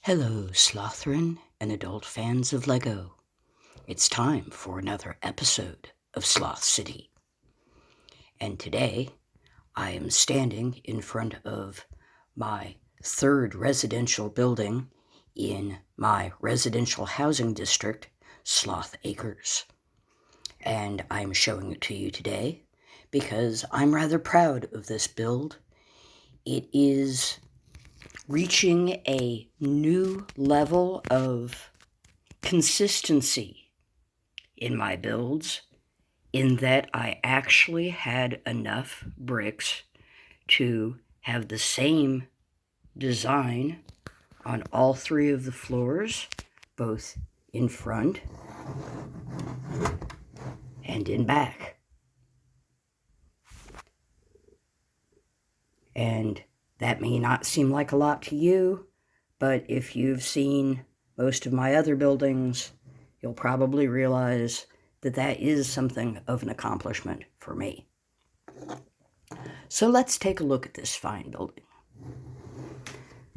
Hello, Slothrin and adult fans of LEGO. It's time for another episode of Sloth City. And today, I am standing in front of my third residential building in my residential housing district, Sloth Acres. And I'm showing it to you today because I'm rather proud of this build. It is reaching a new level of consistency in my builds, in that I actually had enough bricks to have the same design on all three of the floors, both in front and in back. And that may not seem like a lot to you, but if you've seen most of my other buildings, you'll probably realize that that is something of an accomplishment for me. So let's take a look at this fine building.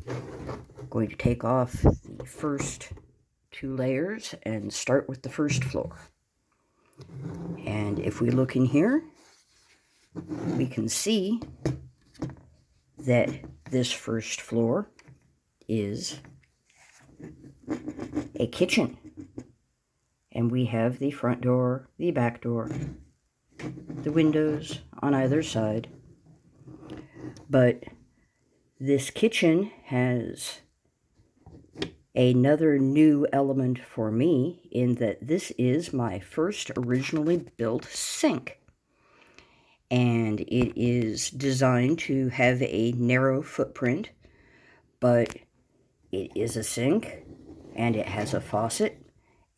I'm going to take off the first two layers and start with the first floor. And if we look in here, we can see that this first floor is a kitchen. And we have the front door, the back door, the windows on either side. But this kitchen has another new element for me, in that this is my first originally built sink. And it is designed to have a narrow footprint, but it is a sink and it has a faucet.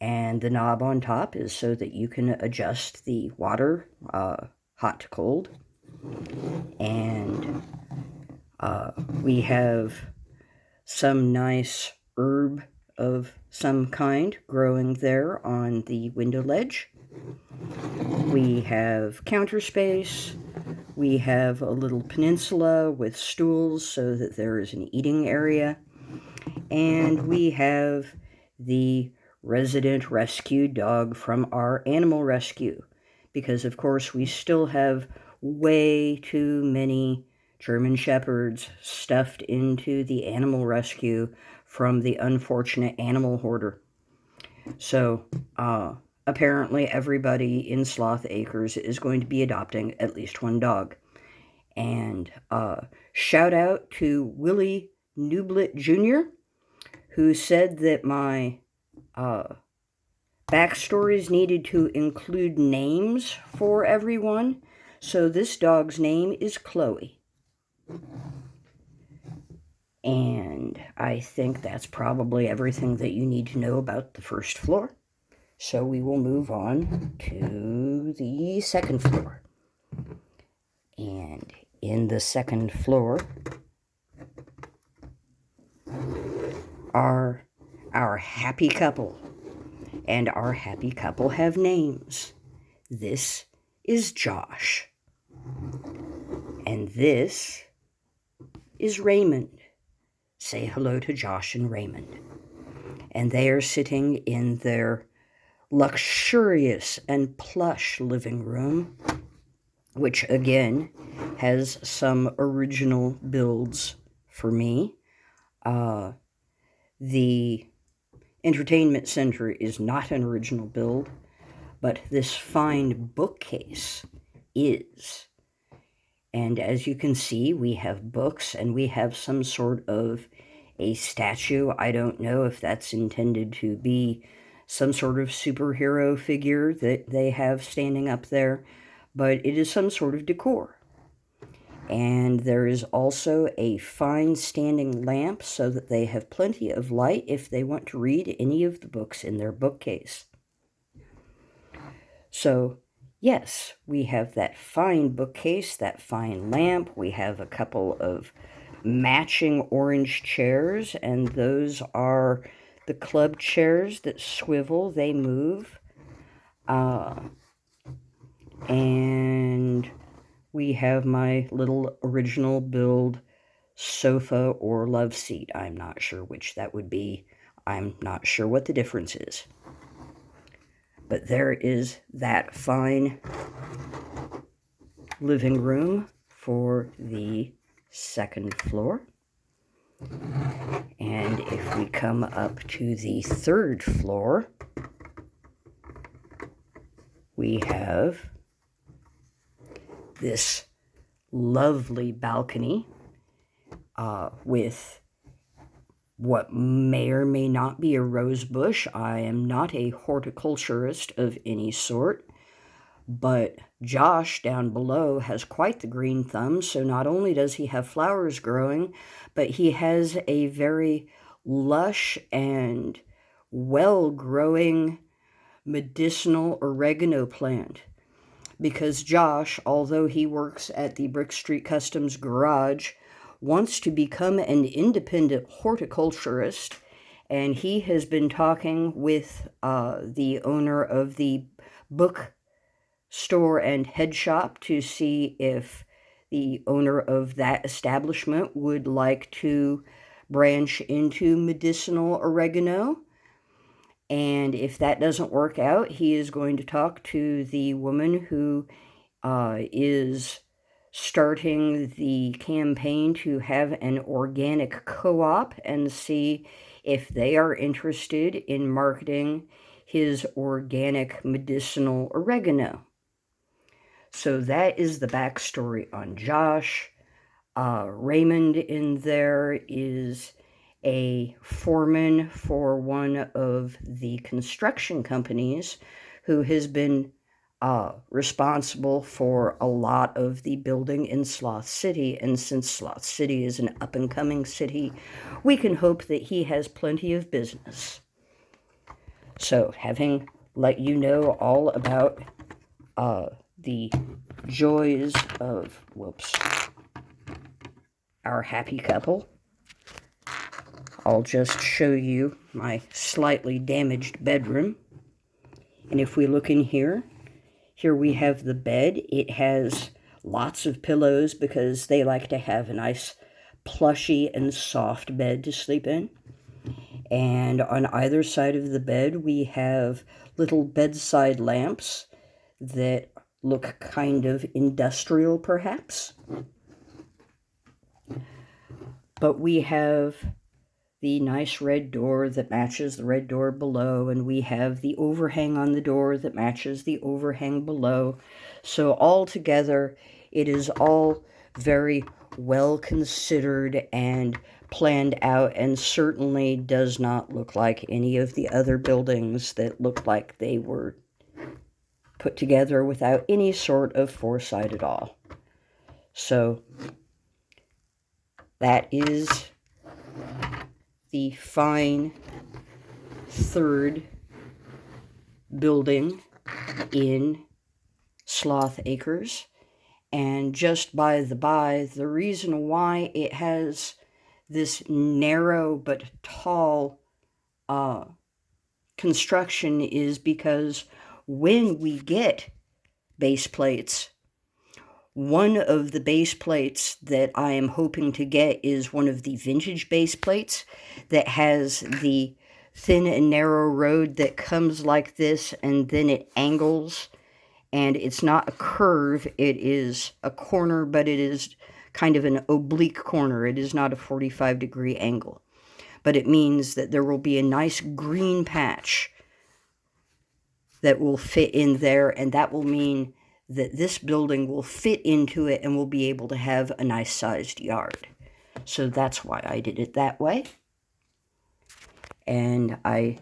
And the knob on top is so that you can adjust the water hot to cold. And we have some nice herb of some kind growing there on the window ledge. We have counter space. We have a little peninsula with stools so that there is an eating area. And we have the resident rescue dog from our animal rescue, because of course we still have way too many German Shepherds stuffed into the animal rescue from the unfortunate animal hoarder. So apparently everybody in Sloth Acres is going to be adopting at least one dog. And shout out to Willie Newblit Jr., who said that my backstories needed to include names for everyone. So this dog's name is Chloe. And I think that's probably everything that you need to know about the first floor. So we will move on to the second floor. And in the second floor are our happy couple. And our happy couple have names. This is Josh. And this is Raymond. Say hello to Josh and Raymond. And they are sitting in their luxurious and plush living room, which again has some original builds for me. The entertainment center is not an original build, but this fine bookcase is. And as you can see, we have books and we have some sort of a statue. I don't know if that's intended to be some sort of superhero figure that they have standing up there, but it is some sort of decor. And there is also a fine standing lamp so that they have plenty of light if they want to read any of the books in their bookcase. So, yes, we have that fine bookcase, that fine lamp. We have a couple of matching orange chairs, and those are the club chairs that swivel, they move. And we have my little original build sofa or love seat. I'm not sure which that would be. I'm not sure what the difference is. But there is that fine living room for the second floor. And if we come up to the third floor, we have this lovely balcony with what may or may not be a rose bush. I am not a horticulturist of any sort, but Josh down below has quite the green thumb, so not only does he have flowers growing, but he has a very lush and well-growing medicinal oregano plant. Because Josh, although he works at the Brick Street Customs garage, wants to become an independent horticulturist, and he has been talking with the owner of the book store and head shop to see if the owner of that establishment would like to branch into medicinal oregano. And if that doesn't work out, he is going to talk to the woman who is starting the campaign to have an organic co-op and see if they are interested in marketing his organic medicinal oregano. So that is the backstory on Josh. Raymond in there is a foreman for one of the construction companies who has been responsible for a lot of the building in Sloth City. And since Sloth City is an up-and-coming city, we can hope that he has plenty of business. So, having let you know all about the joys of, our happy couple, I'll just show you my slightly damaged bedroom. And if we look in here we have the bed. It has lots of pillows because they like to have a nice plushy and soft bed to sleep in. And on either side of the bed, we have little bedside lamps that look kind of industrial, perhaps. But we have the nice red door that matches the red door below, and we have the overhang on the door that matches the overhang below. So altogether, it is all very well considered and planned out, and certainly does not look like any of the other buildings that look like they were put together without any sort of foresight at all. So that is the fine third building in Sloth Acres. And just by the by, the reason why it has this narrow but tall construction is because when we get base plates, one of the base plates that I am hoping to get is one of the vintage base plates that has the thin and narrow road that comes like this and then it angles, and it's not a curve, it is a corner, but it is kind of an oblique corner. It is not a 45-degree angle, but it means that there will be a nice green patch that will fit in there, and that will mean that this building will fit into it and will be able to have a nice sized yard. So that's why I did it that way. And I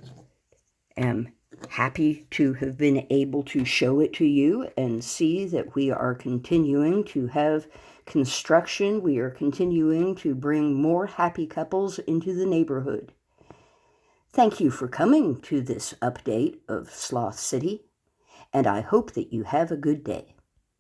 am happy to have been able to show it to you and see that we are continuing to have construction. We are continuing to bring more happy couples into the neighborhood. Thank you for coming to this update of Sloth City, and I hope that you have a good day.